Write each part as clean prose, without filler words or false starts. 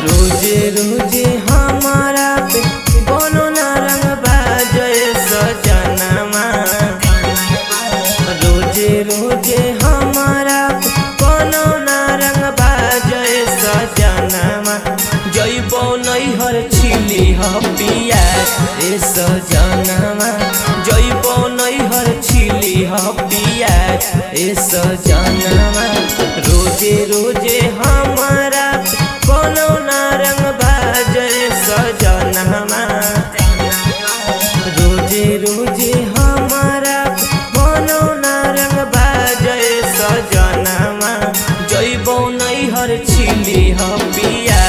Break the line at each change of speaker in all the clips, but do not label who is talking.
रोजे हमारा पे कोनो ना रंग बाजे सजनमा। रोजे हमारा पे कोनो ना रंग बाजे सजनमा। जइबो नैहर छिली पिया ए सजनमा। जइबो नैहर छिली पिया ए सजनमा। रोजे हमारा कोनो ना रंग बाजे सजनमा। रोजे हमारा कोनो ना रंग बाजे सजनमा। जइबो नैहर छिली पिया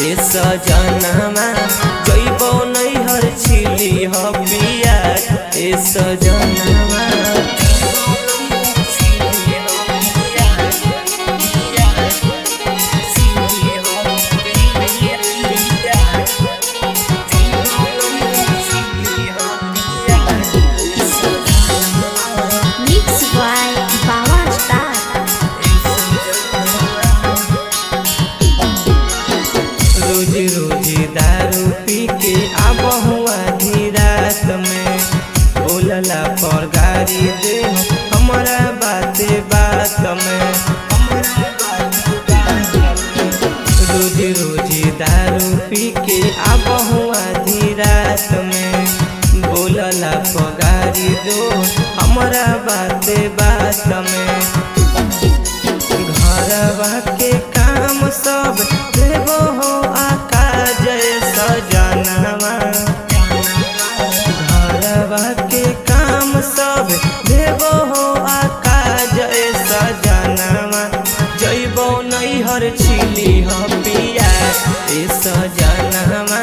ए सजनमा। जइबो नैहर छिली पिया ए सजनमा। रोजे दारू पी के आबहु आधी रात में। बोलला पर गाड़ी दे हमारा बाते बात में। रोजे दारू पी के आबहु आधी रात में। बोलला पर गाड़ी दो हमारा बाते बात में। घरवा के काम सब देबो हो आकाज सजनवा। घरवा के काम सब देबो हो आकाज सजनवा। जइबो नैहर छिली पिया ए सजनवा।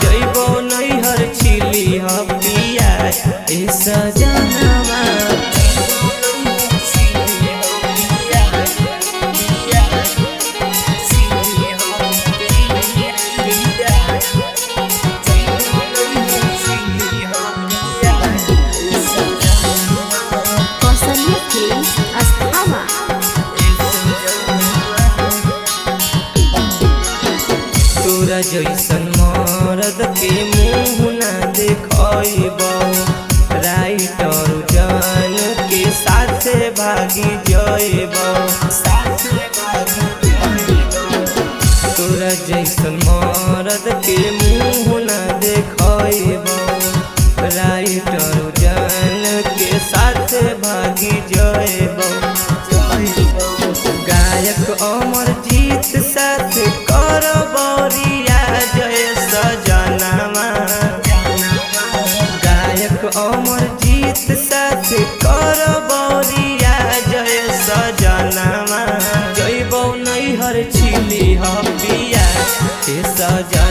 जइबो नैहर छिली पिया ए सजनवा। तोरा जैसन मरद के मुँह ना देखइबो। राइटर जान के साथे भागी जइबो। तोरा जैसन मरद के मुँह ना देखइबो। राइटर जान के साथे भागी जइबो। गायक अमरजीत साथ करबो जय सजनमा। गायक अमरजीत साथ करबो जय सजनमा। जइबो नैहर छिली पिया ए सजनमा।